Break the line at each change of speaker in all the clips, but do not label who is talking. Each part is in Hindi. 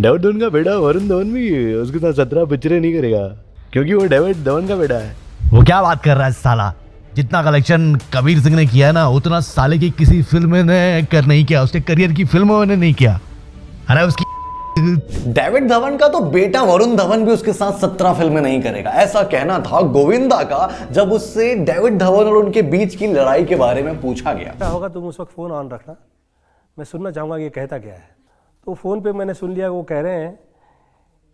डेविड धवन का बेटा वरुण धवन भी उसके साथ 17 पिक्चरें नहीं करेगा क्योंकि वो डेविड धवन का बेटा है।
वो क्या बात कर रहा है साला? जितना कलेक्शन कबीर सिंह ने किया ना उतना साले की किसी फिल्म ने कर नहीं किया, उसके करियर की फिल्मों ने नहीं किया। अरे उसकी
डेविड धवन का तो बेटा वरुण धवन भी उसके साथ 17 फिल्में नहीं करेगा, ऐसा कहना था गोविंदा का जब उससे डेविड धवन और उनके बीच की लड़ाई के बारे में पूछा गया।
क्या होगा, तुम उस वक्त फ़ोन ऑन रखना, मैं सुनना चाहूँगा कि ये कहता क्या है। तो फ़ोन पे मैंने सुन लिया, वो कह रहे हैं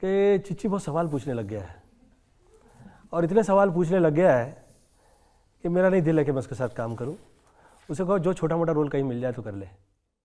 कि चिच्ची बहुत सवाल पूछने लग गया है और इतने सवाल पूछने लग गया है कि मेरा नहीं दिल है कि मैं उसके साथ काम करूँ। उसे कहो जो छोटा मोटा रोल कहीं मिल जाए तो कर ले।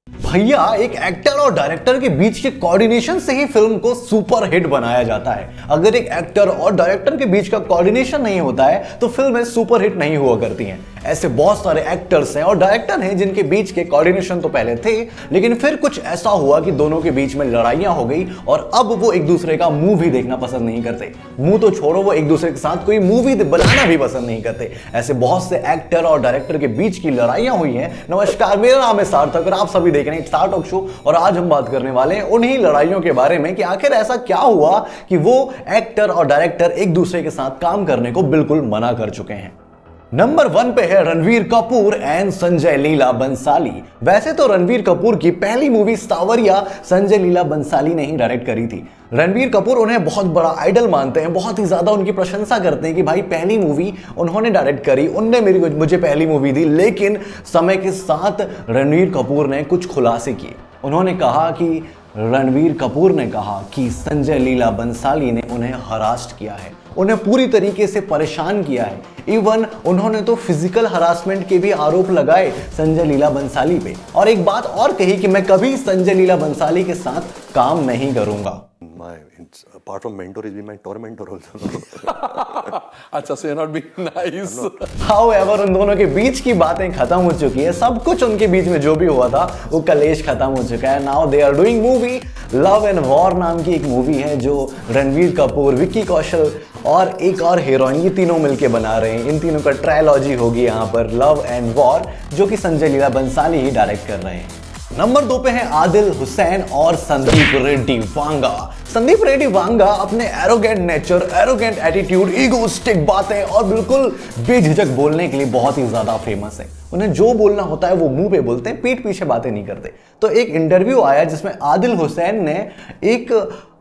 भैया, एक एक्टर और डायरेक्टर के बीच के कोऑर्डिनेशन से ही फिल्म को सुपर हिट बनाया जाता है। अगर एक एक्टर और डायरेक्टर के बीच का कोऑर्डिनेशन नहीं होता है तो फिल्में सुपर हिट नहीं हुआ करती हैं। ऐसे बहुत सारे एक्टर्स हैं और डायरेक्टर हैं जिनके बीच के कोऑर्डिनेशन तो पहले थे, लेकिन फिर कुछ ऐसा हुआ कि दोनों के बीच में लड़ाइयां हो गई और अब वो एक दूसरे का मुंह भी देखना पसंद नहीं करते। मुंह तो छोड़ो, वो एक दूसरे के साथ कोई मूवी बनाना भी पसंद नहीं करते। ऐसे बहुत से एक्टर और डायरेक्टर के बीच की लड़ाइयां हुई हैं। नमस्कार, मेरा नाम है सार्थक और आप सभी देख रहे हैं स्टार टॉक शो और आज हम बात करने वाले हैं उन्हीं लड़ाइयों के बारे में कि आखिर ऐसा क्या हुआ कि वो एक्टर और डायरेक्टर एक दूसरे के साथ काम करने को बिल्कुल मना कर चुके हैं। नंबर 1 पे है रणवीर कपूर एंड संजय लीला बंसाली। वैसे तो रणवीर कपूर की पहली मूवी सावरिया संजय लीला बंसाली ने ही डायरेक्ट करी थी। रणवीर कपूर उन्हें बहुत बड़ा आइडल मानते हैं, बहुत ही ज्यादा उनकी प्रशंसा करते हैं कि भाई पहली मूवी उन्होंने डायरेक्ट करी, उनने मुझे पहली मूवी दी। लेकिन समय के साथ रणवीर कपूर ने कुछ खुलासे किए। उन्होंने कहा कि रणवीर कपूर ने कहा कि संजय लीला बंसाली ने उन्हें हरास्ट किया है, उन्हें पूरी तरीके से परेशान किया है। इवन उन्होंने तो फिजिकल हरासमेंट के भी आरोप लगाए संजय लीला बंसाली पे। और एक बात और कही कि मैं कभी संजय लीला बंसाली के साथ काम नहीं करूंगा।
Apart from mentor, is my tormentor also.
अच्छा, so you're not being nice.
However, उन दोनों के बीच की बातें खत्म हो चुकी है। सब कुछ उनके बीच में जो भी हुआ था वो कलेश खत्म हो चुका है। Now they are doing movie. Love and war नाम की एक मूवी है जो रणवीर कपूर, विक्की कौशल और एक और हीरोइन, ये तीनों मिलके बना रहे हैं। इन तीनों का ट्रायलॉजी होगी यहाँ पर, लव एंड वॉर, जो कि संजय लीला बंसाली ही डायरेक्ट कर रहे हैं। नंबर 2 पे है आदिल हुसैन और संदीप रेड्डी वांगा। संदीप रेड्डी वांगा अपने arrogant nature, arrogant attitude, egoistic बातें और बिल्कुल बेझिझक बोलने के लिए बहुत ही ज्यादा फेमस है। उन्हें जो बोलना होता है वो मुंह पे बोलते हैं, पीठ पीछे बातें नहीं करते। तो एक इंटरव्यू आया जिसमें आदिल हुसैन ने एक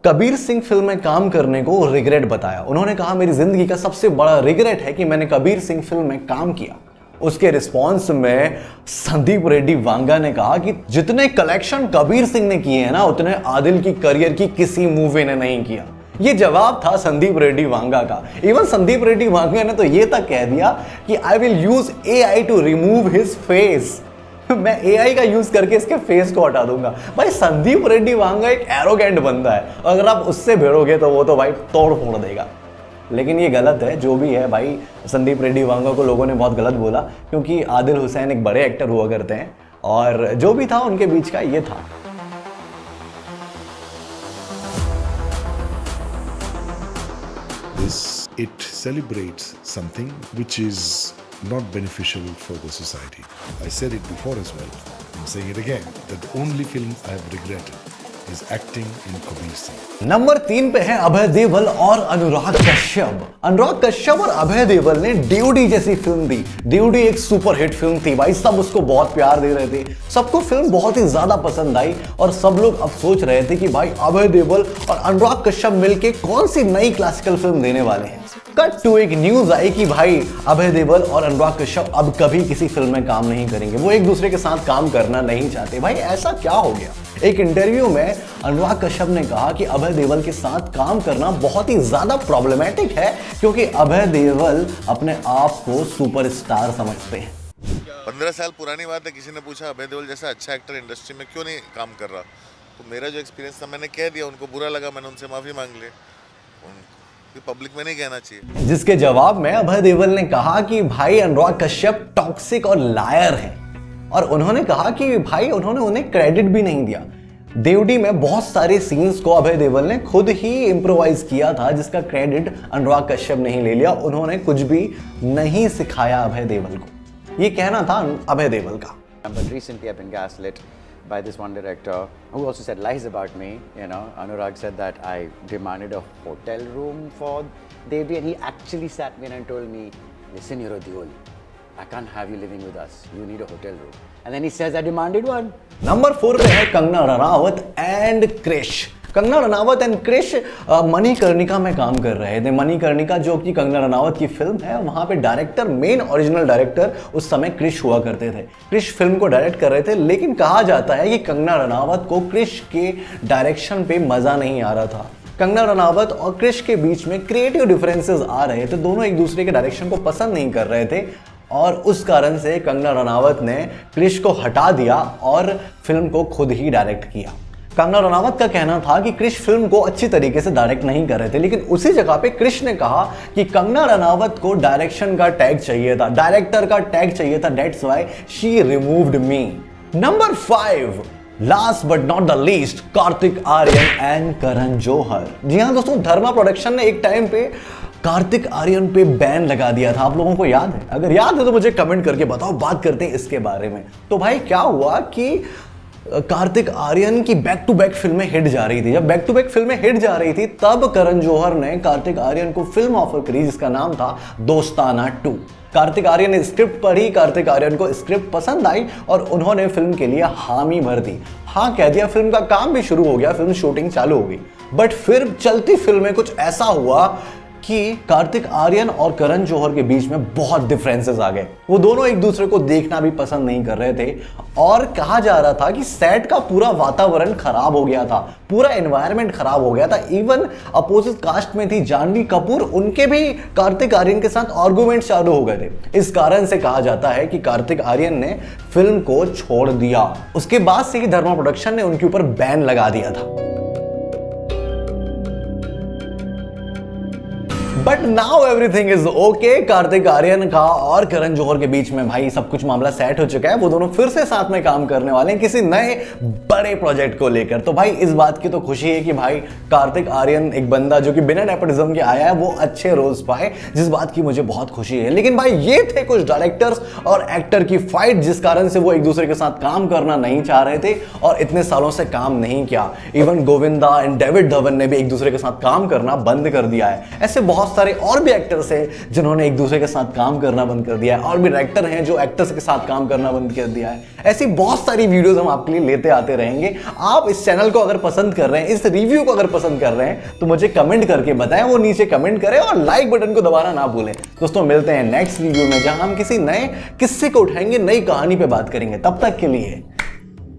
कबीर सिंह फिल्म में काम करने को रिग्रेट बताया। उन्होंने कहा मेरी जिंदगी का सबसे बड़ा रिग्रेट है कि मैंने कबीर सिंह फिल्म में काम किया। उसके रिस्पॉन्स में संदीप रेड्डी वांगा ने कहा कि जितने कलेक्शन कबीर सिंह ने किए हैं ना, उतने आदिल की करियर की किसी मूवी ने नहीं किया। ये जवाब था संदीप रेड्डी वांगा का। इवन संदीप रेड्डी वांगा ने तो ये तक कह दिया कि I will use AI to remove his face. मैं एआई का यूज करके इसके फेस को हटा दूंगा। भाई संदीप रेड्डी वांगा एक एरोगेंट बंदा है, अगर आप उससे भिड़ोगे तो वो तो भाई तोड़ फोड़ देगा। लेकिन ये गलत है जो भी है भाई। संदीप रेड्डी वांगा को लोगों ने बहुत गलत बोला क्योंकि आदिल हुसैन एक बड़े एक्टर हुआ करते हैं और जो भी था उनके बीच का ये था।
It celebrates something which is not beneficial for the society. I said it before as well. I'm saying it again, that the only film I have regretted is acting in Kabir Singh.
Number 3 पे है अभय देओल और अनुराग कश्यप। अनुराग कश्यप और अभय देओल ने ड्यूडी जैसी फिल्म दी। ड्यूडी एक सुपर हिट फिल्म थी भाई, सब उसको बहुत प्यार दे रहे थे, सबको फिल्म बहुत ही ज्यादा पसंद आई और सब लोग अब सोच रहे थे कि भाई अभय देओल और अनुराग कश्यप मिलके कौन सी नई क्लासिकल फिल्म देने वाले हैं। कट टू एक न्यूज आई कि भाई अभय देओल और अनुराग कश्यप अब कभी किसी फिल्म में काम नहीं करेंगे, वो एक दूसरे के साथ काम करना नहीं चाहते। भाई ऐसा क्या हो गया? एक इंटरव्यू में अनुराग कश्यप ने कहा कि अभय देओल के साथ काम करना बहुत ही ज्यादा प्रॉब्लमेटिक है क्योंकि अभय देओल अपने आप को सुपरस्टार समझते हैं।
15 साल पुरानी बात है, किसी ने पूछा अभय देओल जैसा अच्छा एक्टर इंडस्ट्री में क्यों नहीं काम कर रहा, तो मेरा जो एक्सपीरियंस था मैंने कह दिया। उनको बुरा लगा, मैंने उनसे माफी मांग ली। पब्लिक में नहीं कहना चाहिए।
जिसके जवाब में अभय देओल ने कहा कि भाई अनुराग कश्यप टॉक्सिक और लायर हैं और उन्होंने कहा कि भाई उन्होंने उन्हें क्रेडिट भी नहीं दिया। ड्यूडी में बहुत सारे सीन्स को अभय देओल ने खुद ही इम्प्रोवाइज किया था जिसका क्रेडिट अनुराग कश्यप नहीं ले लिया। उन्होंने कुछ भी नहीं सिखाया अभय देओल को, ये कहना था अभय देओल का।
But recently I've been gaslit by this one director who also said lies about me. You know, Anurag said that I demanded a hotel room for Devi, and he actually sat me and told me, listen, you're a Deol. I can't have you living with us. You need a hotel room. And then he says I demanded one.
Number 4 पे है कंगना रनावत एंड क्रिश। कंगना रनावत एंड क्रिश मणिकर्णिका में काम कर रहे थे। मणिकर्णिका जो कि कंगना रनावत की फिल्म है, वहां पे डायरेक्टर, मेन ओरिजिनल डायरेक्टर उस समय क्रिश हुआ करते थे। क्रिश फिल्म को डायरेक्ट कर रहे थे, लेकिन कहा जाता है कि कंगना रनावत को क्रिश के डायरेक्शन पे मजा नहीं आ रहा था। कंगना रनावत और क्रिश के बीच में क्रिएटिव डिफरेंसेस आ रहे थे, दोनों एक दूसरे के डायरेक्शन को पसंद नहीं कर रहे थे और उस कारण से कंगना रनावत ने क्रिश को हटा दिया और फिल्म को खुद ही डायरेक्ट किया। कंगना रनावत का कहना था कि क्रिश फिल्म को अच्छी तरीके से डायरेक्ट नहीं कर रहे थे, लेकिन उसी जगह पे क्रिश ने कहा कि कंगना रनावत को डायरेक्शन का टैग चाहिए था, डायरेक्टर का टैग चाहिए था, that's why she removed me. Number 5, last but not the least, Kartik Aaryan and Karan Johar. जी हाँ दोस्तों, धर्मा प्रोडक्शन ने एक टाइम पे कार्तिक आर्यन पे बैन लगा दिया था। आप लोगों को याद है? अगर याद है तो मुझे कमेंट करके बताओ, बात करते हैं इसके बारे में। तो भाई क्या हुआ कि कार्तिक आर्यन की बैक टू बैक फिल्में हिट जा रही थी। जब बैक टू बैक फिल्में हिट जा रही थी, तब करण जौहर ने कार्तिक आर्यन को फिल्म ऑफर करी जिसका नाम था दोस्ताना 2। कार्तिक आर्यन ने स्क्रिप्ट पढ़ी, कार्तिक आर्यन को स्क्रिप्ट पसंद आई और उन्होंने फिल्म के लिए हामी भर दी, हाँ कह दिया। फिल्म का काम भी शुरू हो गया, फिल्म शूटिंग चालू हो गई। बट फिर चलती फिल्म में कुछ ऐसा हुआ कि कार्तिक आर्यन और करण जौहर के बीच में बहुत डिफरेंसेस आ गए। वो दोनों एक दूसरे को देखना भी पसंद नहीं कर रहे थे और कहा जा रहा था कि सेट का पूरा वातावरण खराब हो गया था, पूरा एनवायरनमेंट खराब हो गया था। इवन अपोजिट कास्ट में थी जानवी कपूर, उनके भी कार्तिक आर्यन के साथ आर्गुमेंट चालू हो गए थे। इस कारण से कहा जाता है कि कार्तिक आर्यन ने फिल्म को छोड़ दिया। उसके बाद से ही धर्मा प्रोडक्शन ने उनके ऊपर बैन लगा दिया था। But now everything is okay. Kartik Aaryan का और करण जौहर के बीच में भाई सब कुछ मामला सेट हो चुका है। वो दोनों फिर से साथ में काम करने वाले हैं किसी नए बड़े प्रोजेक्ट को लेकर। तो भाई इस बात की तो खुशी है कि भाई कार्तिक आर्यन एक बंदा जो कि बिना नेपोटिज्म के आया है, वो अच्छे रोल्स पाए, जिस बात की मुझे बहुत खुशी है। लेकिन भाई ये थे कुछ डायरेक्टर्स और एक्टर की फाइट, जिस कारण से वो एक दूसरे के साथ काम करना नहीं चाह रहे थे और इतने सालों से काम नहीं किया। Even Govinda and David Dhawan ने भी एक दूसरे के साथ काम करना बंद कर दिया है। ऐसे बहुत सारे और भी एक्टर्स हैं जिन्होंने एक दूसरे के साथ काम करना बंद कर दिया है, और भी डायरेक्टर हैं जो एक्टर्स के साथ काम करना बंद कर दिया है। ऐसी बहुत सारी वीडियोस हम आपके लिए लेते आते रहेंगे। आप इस चैनल को अगर पसंद कर रहे हैं, इस रिव्यू को अगर पसंद कर रहे हैं, तो मुझे कमेंट करके बताएं। वो नीचे कमेंट करें और लाइक बटन को दबाना ना भूलें। दोस्तों मिलते हैं नेक्स्ट रिव्यू में, जहां हम किसी नए किस्से को उठाएंगे, नई कहानी पे बात करेंगे। तब तक के लिए